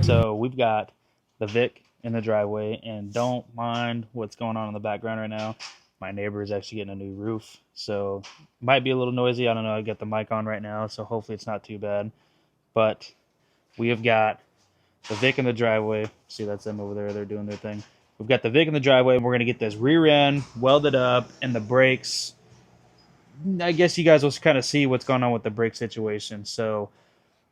So we've got the Vic in the driveway, and don't mind what's going on in the background right now. My neighbor is actually getting a new roof, so might be a little noisy. I don't know. I got the mic on right now, so hopefully it's not too bad. But we have got the Vic in the driveway. See, that's them over there. They're doing their thing. We've got the Vic in the driveway, and we're going to get this rear end welded up, and the brakes. I guess you guys will kind of see what's going on with the brake situation. So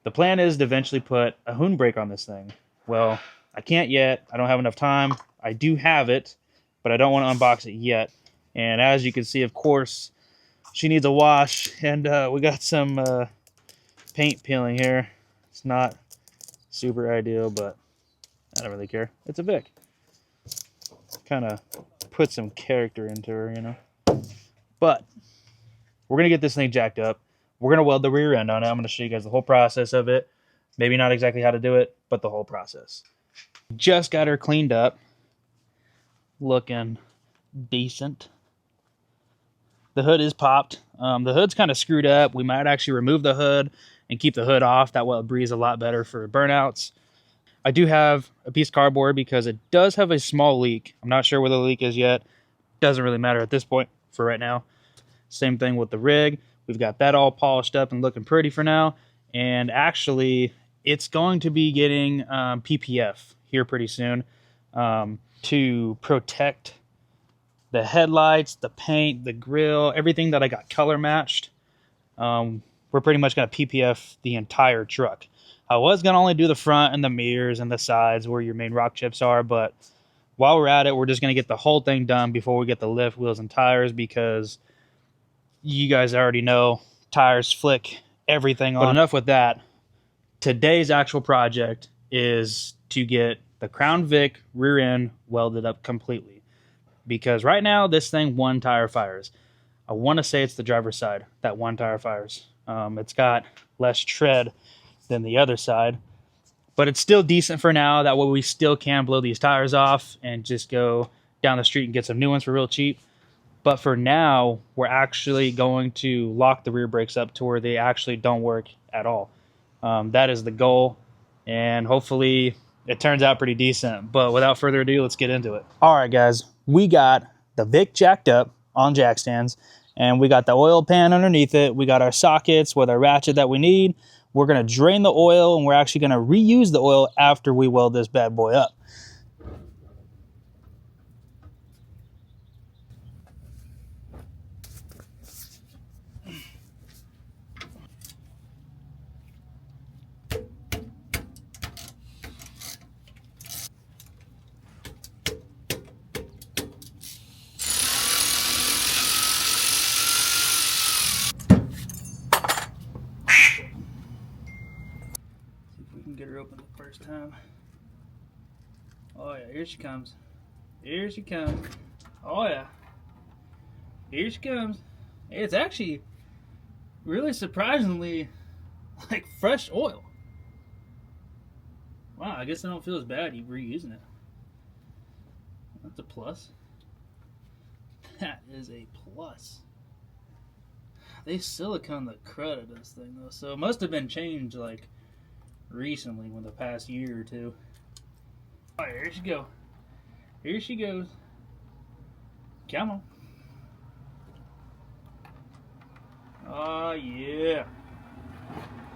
the plan is to eventually put a Hoon brake on this thing. Well, I can't yet. I don't have enough time. I do have it, but I don't want to unbox it yet. And as you can see, of course, she needs a wash. And we got some paint peeling here. It's not super ideal, but I don't really care. It's a Vic. Kind of put some character into her, you know. But we're going to get this thing jacked up. We're going to weld the rear end on it. I'm going to show you guys the whole process of it. Maybe not exactly how to do it, but the whole process. Just got her cleaned up. Looking decent. The hood is popped. The hood's kind of screwed up. We might actually remove the hood and keep the hood off. That way it breathes a lot better for burnouts. I do have a piece of cardboard because it does have a small leak. I'm not sure where the leak is yet. Doesn't really matter at this point for right now. Same thing with the rig. We've got that all polished up and looking pretty for now. And actually, it's going to be getting PPF here pretty soon to protect the headlights, the paint, the grill, everything that I got color matched. We're pretty much going to PPF the entire truck. I was going to only do the front and the mirrors and the sides where your main rock chips are, but while we're at it, we're just going to get the whole thing done before we get the lift, wheels, and tires, because you guys already know tires flick everything on. But enough with that. Today's actual project is to get the Crown Vic rear end welded up completely, because right now this thing one tire fires. I want to say it's the driver's side that one tire fires. It's got less tread than the other side, but it's still decent for now. That way we still can blow these tires off and just go down the street and get some new ones for real cheap. But for now, we're actually going to lock the rear brakes up to where they actually don't work at all. That is the goal, and hopefully it turns out pretty decent. But without further ado, let's get into it. All right, guys, we got the Vic jacked up on jack stands, and we got the oil pan underneath it. We got our sockets with our ratchet that we need. We're going to drain the oil, and we're actually going to reuse the oil after we weld this bad boy up. Get her open the first time. Oh yeah, here she comes. Here she comes. Oh yeah. Here she comes. It's actually really surprisingly like fresh oil. Wow, I guess I don't feel as bad reusing it. That's a plus. That is a plus. They silicone the crud of this thing though, so it must have been changed like recently, within the past year or two. All right, here she goes. Here she goes. Come on. Oh yeah.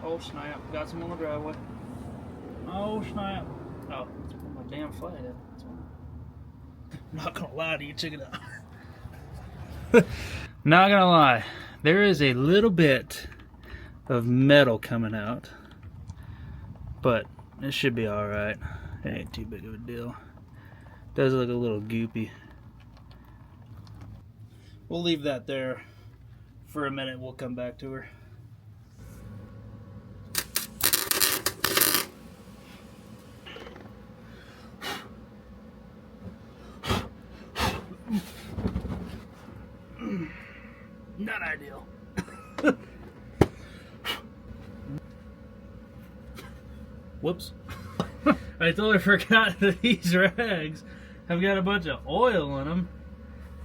Oh snap! Got some on the driveway. Oh snap! Oh, let's put my damn flag in. I'm not gonna lie to you. Check it out. Not gonna lie. There is a little bit of metal coming out. But it should be alright. It ain't too big of a deal. Does look a little goopy. We'll leave that there for a minute. We'll come back to her. Not ideal. Whoops. I totally forgot that these rags have got a bunch of oil in them,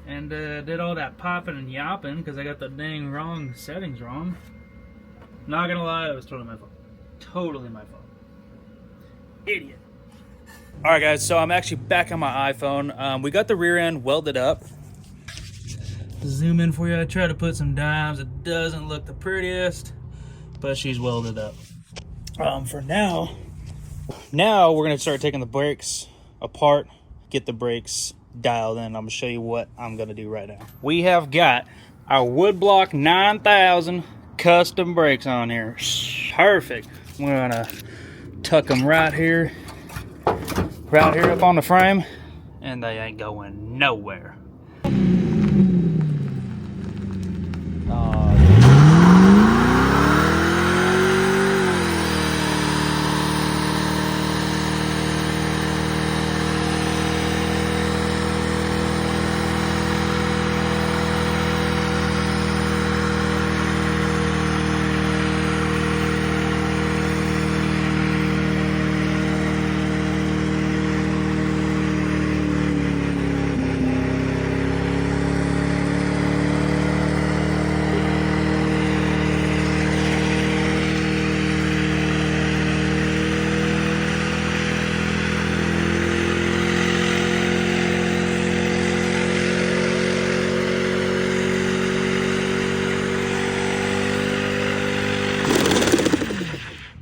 and did all that popping and yapping because I got the dang wrong settings wrong. Not gonna lie, it was totally my fault. Totally my fault. Idiot. All right, guys, so I'm actually back on my iPhone. We got the rear end welded up. Zoom in for you. I try to put some dimes. It doesn't look the prettiest, but she's welded up. For now we're gonna start taking the brakes apart, get the brakes dialed in. I'm gonna show you what I'm gonna do right now. We have got our Woodblock 9000 custom brakes on here. Perfect. We're gonna tuck them right here up on the frame, and they ain't going nowhere.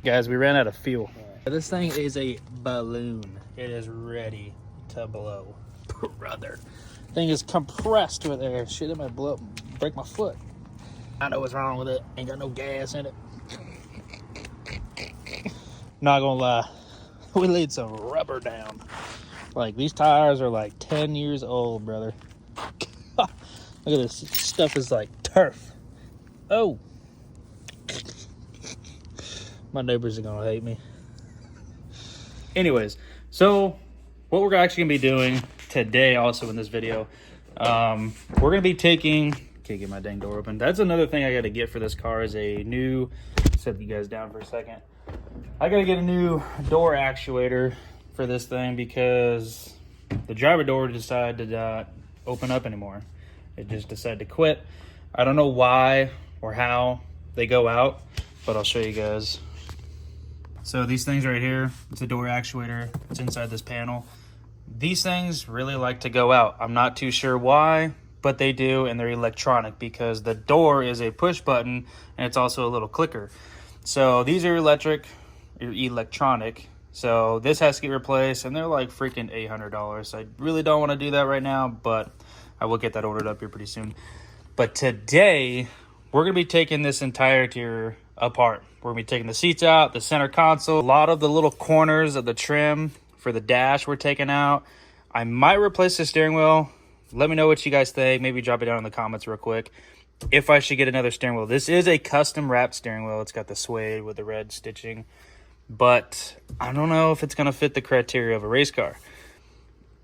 Guys, we ran out of fuel. This thing is a balloon. It is ready to blow, brother. Thing is compressed with air. Shit, it might blow up and break my foot. I know what's wrong with it. Ain't got no gas in it. Not gonna lie, we laid some rubber down. Like, these tires are like 10 years old, brother. Look at this. Stuff is like turf. Oh. My neighbors are gonna hate me. Anyways, so what we're actually gonna be doing today, also in this video, we're gonna be taking. Can't get my dang door open. That's another thing I got to get for this car is a new. Set you guys down for a second. I got to get a new door actuator for this thing because the driver door decided to not open up anymore. It just decided to quit. I don't know why or how they go out, but I'll show you guys. So these things right here, it's a door actuator. It's inside this panel. These things really like to go out. I'm not too sure why, but they do, and they're electronic because the door is a push button and it's also a little clicker. So these are electronic. So this has to get replaced, and they're like freaking $800. I really don't want to do that right now, but I will get that ordered up here pretty soon. But today, we're going to be taking this entire interior apart. We're going to be taking the seats out, the center console, a lot of the little corners of the trim for the dash we're taking out. I might replace the steering wheel. Let me know what you guys think. Maybe drop it down in the comments real quick if I should get another steering wheel. This is a custom wrapped steering wheel. It's got the suede with the red stitching, but I don't know if it's going to fit the criteria of a race car.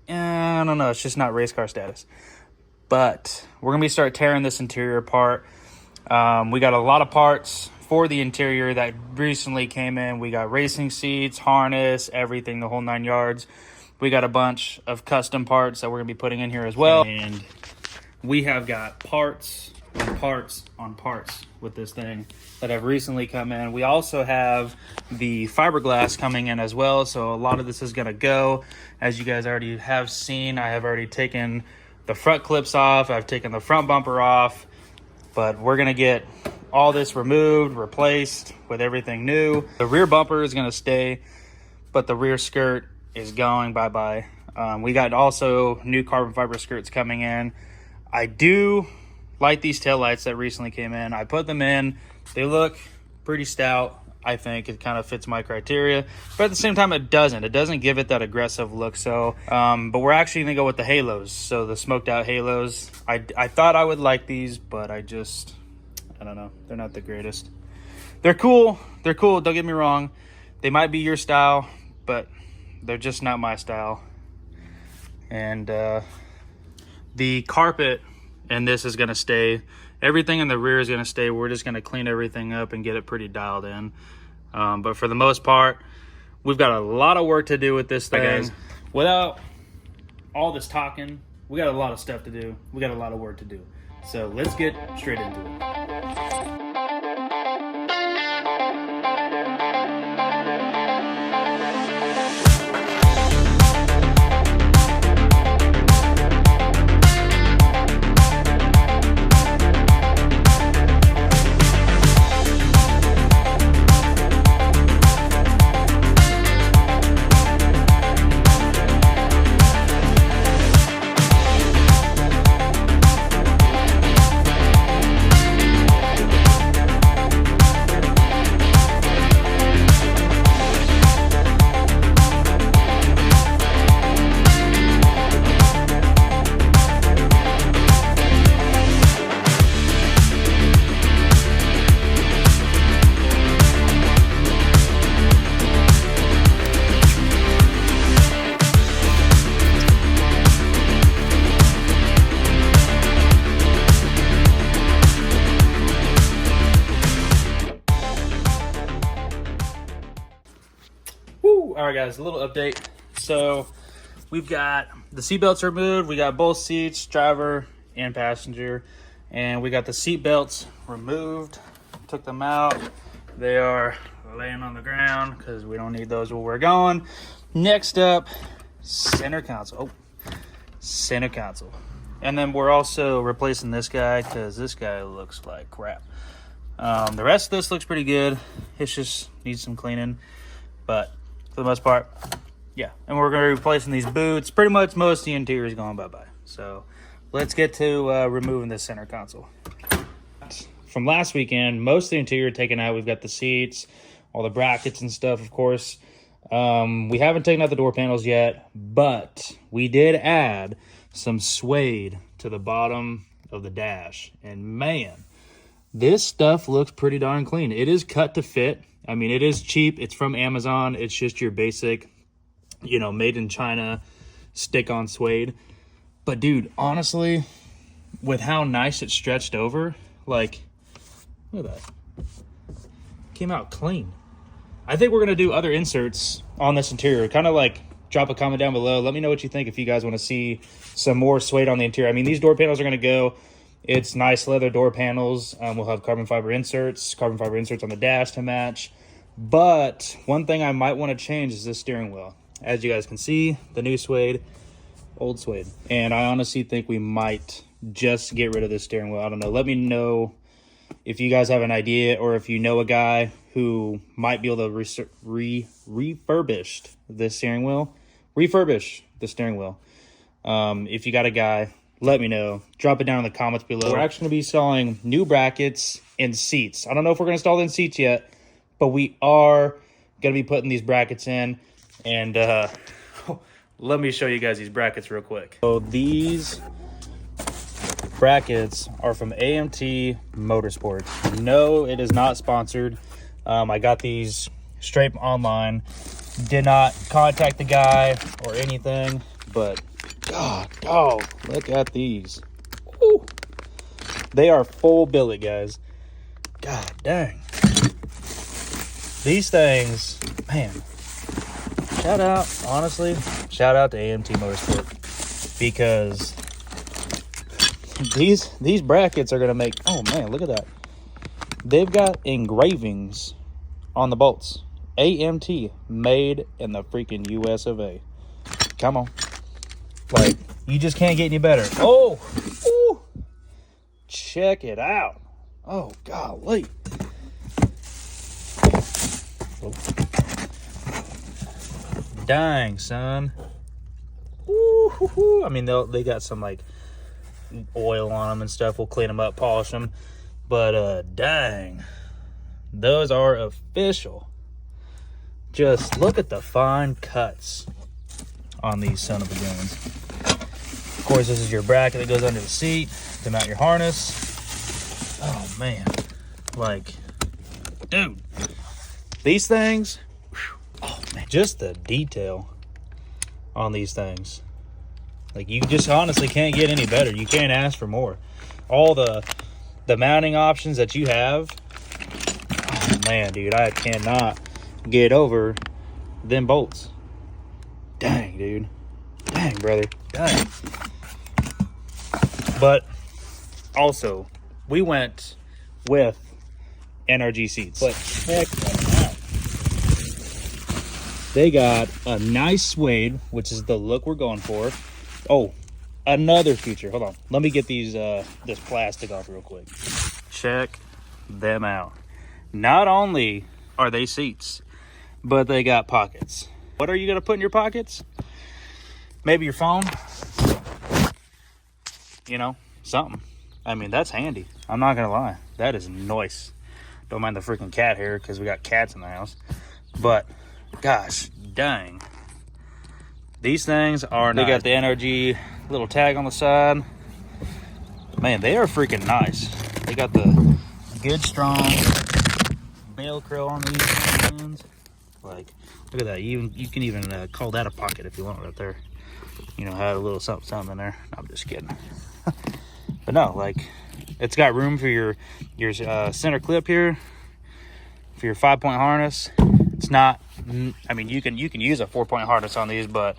I don't know. It's just not race car status. But we're going to start tearing this interior apart. We got a lot of parts for the interior that recently came in. We got racing seats, harness, everything, the whole 9 yards. We got a bunch of custom parts that we're going to be putting in here as well. And we have got parts on parts on parts with this thing that have recently come in. We also have the fiberglass coming in as well. So a lot of this is going to go. As you guys already have seen, I have already taken the front clips off. I've taken the front bumper off. But we're going to get all this removed, replaced with everything new. The rear bumper is going to stay, but the rear skirt is going bye-bye. We got also new carbon fiber skirts coming in. I do like these taillights that recently came in. I put them in. They look pretty stout. I think it kind of fits my criteria, but at the same time, it doesn't give it that aggressive look. So, but we're actually gonna go with the halos. So the smoked out halos. I thought I would like these, but I don't know. They're not the greatest. They're cool. They're cool. Don't get me wrong. They might be your style, but they're just not my style. And the carpet and this is gonna stay. Everything in the rear is going to stay. We're just going to clean everything up and get it pretty dialed in. But for the most part, we've got a lot of work to do with this thing. Guys, without all this talking, we got a lot of stuff to do. We got a lot of work to do. So let's get straight into it. right, guys, a little update. So we've got the seat belts removed. We got both seats, driver and passenger, and we got the seat belts removed. Took them out. They are laying on the ground because we don't need those where we're going. Next up, center console. Oh, center console. And then we're also replacing this guy because this guy looks like crap. The rest of this looks pretty good. It just needs some cleaning. But for the most part, yeah. And we're going to be replacing these boots. Pretty much most of the interior is going bye-bye. So let's get to removing this center console. From last weekend, most of the interior taken out. We've got the seats, all the brackets and stuff, of course. We haven't taken out the door panels yet, but we did add some suede to the bottom of the dash. And man, this stuff looks pretty darn clean. It is cut to fit. I mean, it is cheap. It's from Amazon. It's just your basic, you know, made in China stick-on suede. But dude, honestly, with how nice it's stretched over, like, look at that. Came out clean. I think we're going to do other inserts on this interior. Kind of like drop a comment down below. Let me know what you think if you guys want to see some more suede on the interior. I mean, these door panels are going to go. It's nice leather door panels. We'll have carbon fiber inserts on the dash to match. But one thing I might want to change is this steering wheel. As you guys can see, the new suede, old suede. And I honestly think we might just get rid of this steering wheel. I don't know. Let me know if you guys have an idea or if you know a guy who might be able to refurbish this steering wheel. Refurbish the steering wheel. If you got a guy, let me know. Drop it down in the comments below. We're actually going to be installing new brackets and seats. I don't know if we're going to install the seats yet, but we are going to be putting these brackets in. And let me show you guys these brackets real quick. So these brackets are from AMT Motorsports. No, it is not sponsored. I got these straight online. Did not contact the guy or anything, but God, dog, look at these. Woo. They are full billet, guys. God dang. These things, man. Shout out, honestly, shout out to AMT Motorsport, because these brackets are gonna make, oh man, look at that. They've got engravings on the bolts. AMT, made in the freaking US of A. Come on. Like, you just can't get any better. Oh, ooh, check it out. Oh, golly. Oh. Dang, son. Ooh, I mean, they got some, like, oil on them and stuff. We'll clean them up, polish them. But, dang. Those are official. Just look at the fine cuts on these son of a guns. Of course, this is your bracket that goes under the seat to mount your harness. Oh, man. Like, dude. These things, oh, man. Just the detail on these things. Like, you just honestly can't get any better. You can't ask for more. All the mounting options that you have, oh, man, dude, I cannot get over them bolts. Dang, dude. Dang, brother. Dang. But also, we went with NRG seats. But check that out. They got a nice suede, which is the look we're going for. Oh, another feature. Hold on. Let me get these this plastic off real quick. Check them out. Not only are they seats, but they got pockets. What are you going to put in your pockets? Maybe your phone? You know, something. I mean, that's handy. I'm not going to lie. That is nice. Don't mind the freaking cat hair because we got cats in the house. But, gosh, dang. These things are nice. They got the NRG little tag on the side. Man, they are freaking nice. They got the good, strong Velcro on these ones. Like, look at that. You can even call that a pocket if you want right there. You know, had a little something in there. No, I'm just kidding. But no, like, it's got room for your center clip here, for your 5-point harness. It's not I mean, you can use a 4-point harness on these, but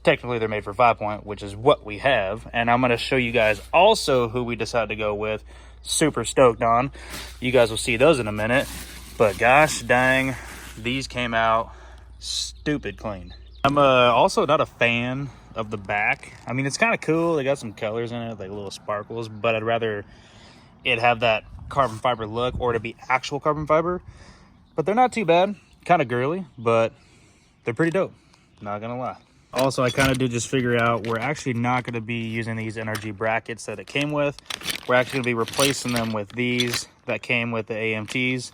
technically they're made for 5-point, which is what we have. And I'm going to show you guys also who we decided to go with. Super stoked on. You guys will see those in a minute. But gosh dang, these came out stupid clean. I'm also not a fan of the back. I mean, it's kind of cool. They got some colors in it, like little sparkles, but I'd rather it have that carbon fiber look or to be actual carbon fiber. But they're not too bad. Kind of girly, but they're pretty dope. Not gonna lie. Also, I kind of did just figure out we're actually not going to be using these NRG brackets that it came with. We're actually going to be replacing them with these that came with the AMTs.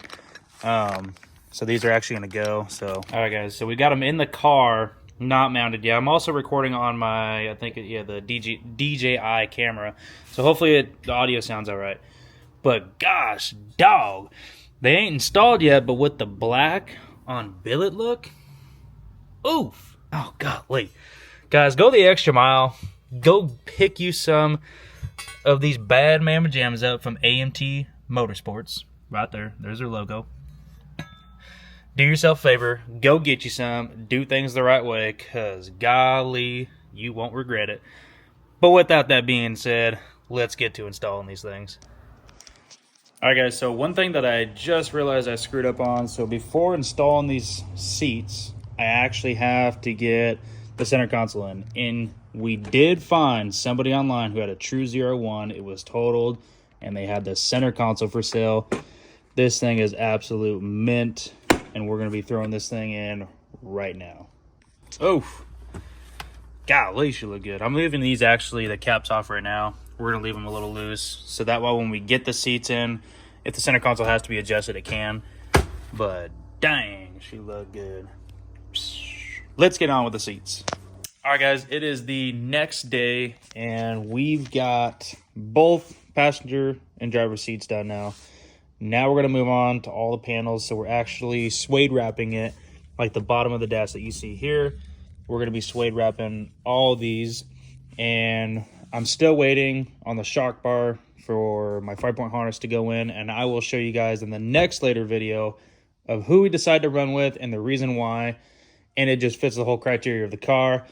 So these are actually going to go. So, all right, guys. So we got them in the car, not mounted yet. I'm also recording on my, I think, yeah, the DJI camera. So hopefully the audio sounds all right. But gosh, dog, they ain't installed yet. But with the black on billet look, oof. Oh, golly. Guys, go the extra mile. Go pick you some of these bad mamma jams up from AMT Motorsports. Right there. There's their logo. Do yourself a favor. Go get you some. Do things the right way, because golly, you won't regret it. But without that being said, let's get to installing these things. All right, guys. So one thing that I just realized I screwed up on. So before installing these seats, I actually have to get the center console in. And we did find somebody online who had a true 01. It was totaled, and they had the center console for sale. This thing is absolute mint, and we're going to be throwing this thing in right now. Oh, golly, should look good. I'm leaving these, actually, the caps off right now. We're going to leave them a little loose, so that way when we get the seats in, if the center console has to be adjusted, it can. But dang, she look good. Let's get on with the seats. All right, guys, it is the next day, and we've got both passenger and driver seats done now. Now we're going to move on to all the panels. So we're actually suede wrapping it, like the bottom of the dash that you see here. We're going to be suede wrapping all these, and I'm still waiting on the shock bar for my 5-point harness to go in, and I will show you guys in the next later video of who we decide to run with and the reason why. And it just fits the whole criteria of the car.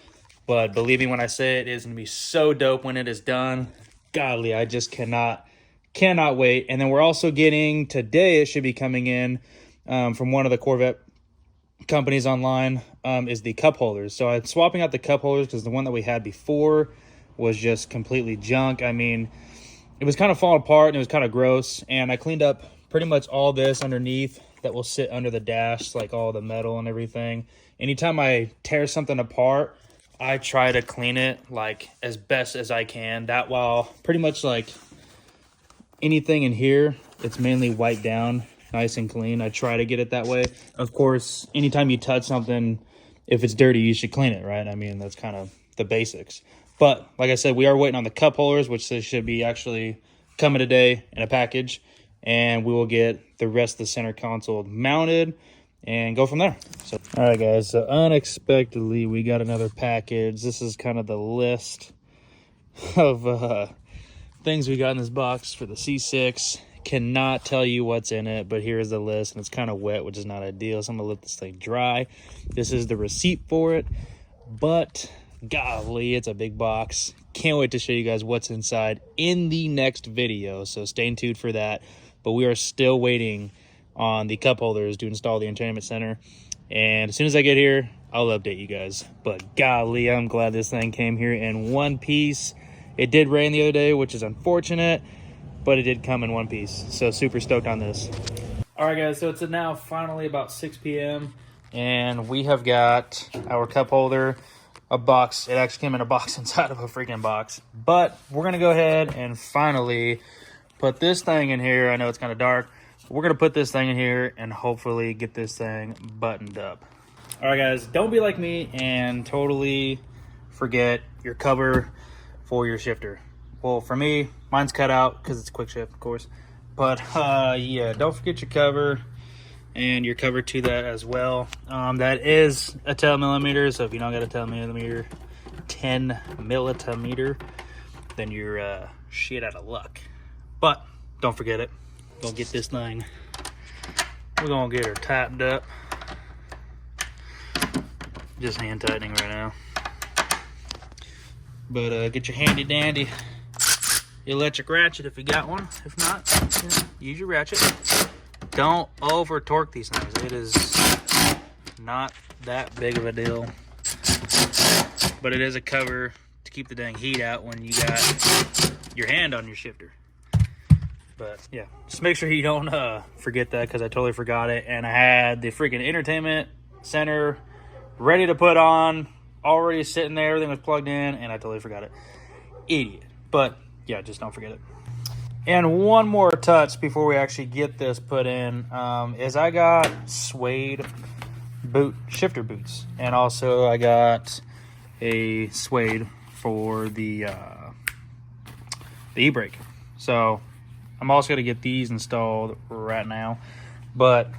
But believe me when I say it is going to be so dope when it is done. Godly, I just cannot wait. And then we're also getting, today it should be coming in from one of the Corvette companies online, is the cup holders. So I'm swapping out the cup holders because the one that we had before was just completely junk. I mean, it was kind of falling apart and it was kind of gross. And I cleaned up pretty much all this underneath that will sit under the dash, like all the metal and everything. Anytime I tear something apart, I try to clean it like as best as I can. That while pretty much like anything in here, it's mainly wiped down nice and clean. I try to get it that way. Of course, anytime you touch something, if it's dirty, you should clean it, right? I mean, that's kind of the basics. But like I said, we are waiting on the cup holders, which should be actually coming today in a package. And we will get the rest of the center console mounted and go from there. So, all right, guys, so unexpectedly, we got another package. This is kind of the list of things we got in this box for the C6. Cannot tell you what's in it, but here's the list, and it's kind of wet, which is not ideal, so I'm gonna let this thing dry. This is the receipt for it, but golly, it's a big box. Can't wait to show you guys what's inside in the next video, so stay tuned for that. But we are still waiting on the cup holders to install the entertainment center, and as soon as I get here, I'll update you guys. But golly, I'm glad this thing came here in one piece. It did rain the other day, which is unfortunate, but it did come in one piece, so super stoked on this. All right, guys, so it's now finally about 6 p.m. and we have got our cup holder, a box. It actually came in a box inside of a freaking box, but we're gonna go ahead and finally put this thing in here. I know it's kind of dark. We're gonna put this thing in here and hopefully get this thing buttoned up. All right, guys, don't be like me and totally forget your cover for your shifter. Well, for me, mine's cut out because it's quick shift, of course. But yeah, don't forget your cover and your cover to that as well. That is a 10 millimeter, so if you don't got a 10 millimeter, then you're shit out of luck. But don't forget it. Gonna get this thing. We're gonna get her tightened up. Just hand tightening right now. But get your handy dandy electric ratchet if you got one. If not, you know, use your ratchet. Don't over torque these things. It is not that big of a deal. But it is a cover to keep the dang heat out when you got your hand on your shifter. But yeah, just make sure you don't forget that, because I totally forgot it. And I had the freaking entertainment center ready to put on, already sitting there, everything was plugged in, and I totally forgot it. Idiot. But yeah, just don't forget it. And one more touch before we actually get this put in is I got suede shifter boots, and also I got a suede for the e-brake. So I'm also going to get these installed right now. But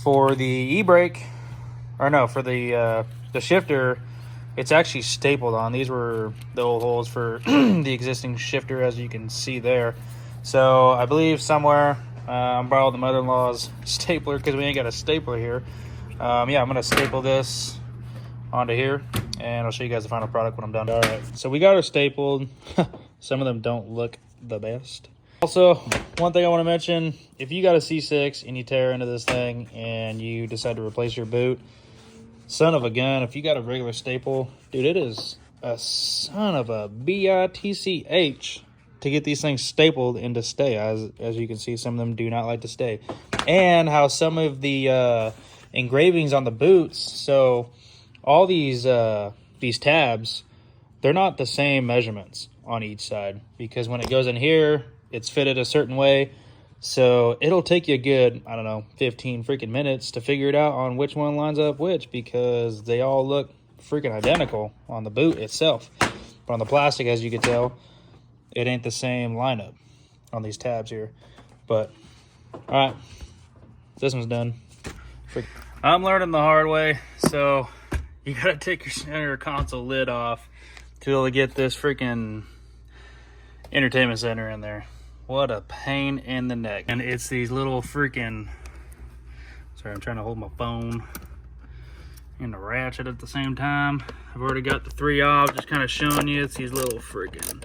for the e-brake, or no, for the shifter, it's actually stapled on. These were the old holes for the existing shifter, as you can see there. So I believe somewhere I'm borrowing the mother-in-law's stapler, because we ain't got a stapler here. Yeah, I'm going to staple this onto here, and I'll show you guys the final product when I'm done. All right, so we got her stapled. Some of them don't look the best. Also, one thing I want to mention, if you got a C6 and you tear into this thing and you decide to replace your boot, son of a gun, if you got a regular staple, dude, it is a son of a bitch to get these things stapled and to stay. As you can see, some of them do not like to stay. And how some of the engravings on the boots, so all these tabs, they're not the same measurements on each side, because when it goes in here, it's fitted a certain way. So it'll take you a good, I don't know, 15 freaking minutes to figure it out on which one lines up which, because they all look freaking identical on the boot itself. But on the plastic, as you can tell, it ain't the same lineup on these tabs here. But all right, this one's done. I'm learning the hard way, so you gotta take your center console lid off to be able to get this freaking entertainment center in there. What a pain in the neck. And it's these little freaking, sorry, I'm trying to hold my phone and the ratchet at the same time. I've already got the 3 off, just kind of showing you. It's these little freaking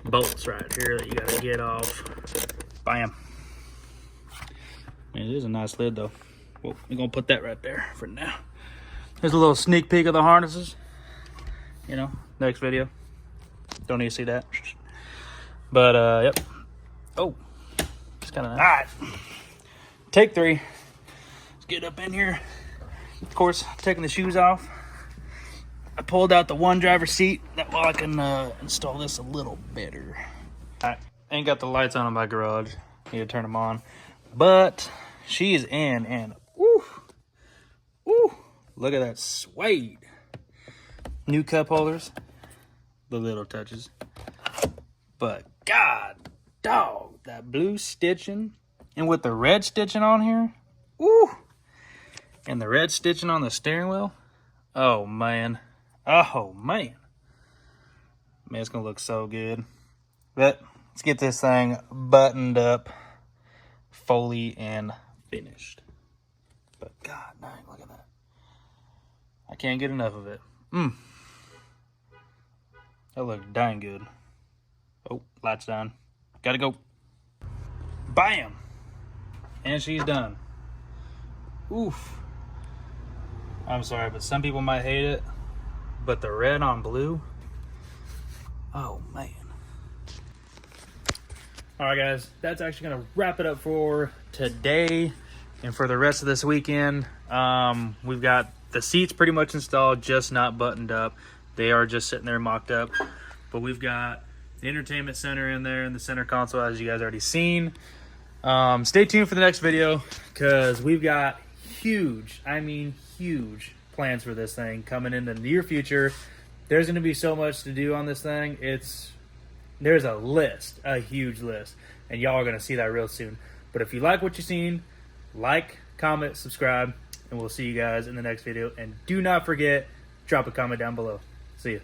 bolts right here that you gotta get off. Bam. Man, it is a nice lid though. Well, we're gonna put that right there for now. There's a little sneak peek of the harnesses. You know, next video. Don't need to see that. But yep. Oh, it's kind of nice. All right, take 3. Let's get up in here. Of course, taking the shoes off. I pulled out the one driver seat. That way I can install this a little better. All right, ain't got the lights on in my garage. Need to turn them on. But she is in, and woo, look at that suede. New cup holders. The little touches. But God dog, that blue stitching, and with the red stitching on here, woo, and the red stitching on the steering wheel, oh man, man, it's gonna look so good. But let's get this thing buttoned up, fully and finished. But God dang, look at that. I can't get enough of it. That looked dang good. Oh, lights down. Gotta go. Bam! And she's done. Oof. I'm sorry, but some people might hate it. But the red on blue, oh man. Alright guys, that's actually gonna wrap it up for today and for the rest of this weekend. We've got the seats pretty much installed, just not buttoned up. They are just sitting there mocked up. But we've got the entertainment center in there and the center console, as you guys already seen. Stay tuned for the next video, because we've got huge, I mean huge plans for this thing coming in the near future. There's going to be so much to do on this thing. There's a list, a huge list, and y'all are going to see that real soon. But if you like what you've seen, like, comment, subscribe, and we'll see you guys in the next video. And do not forget, drop a comment down below. See ya.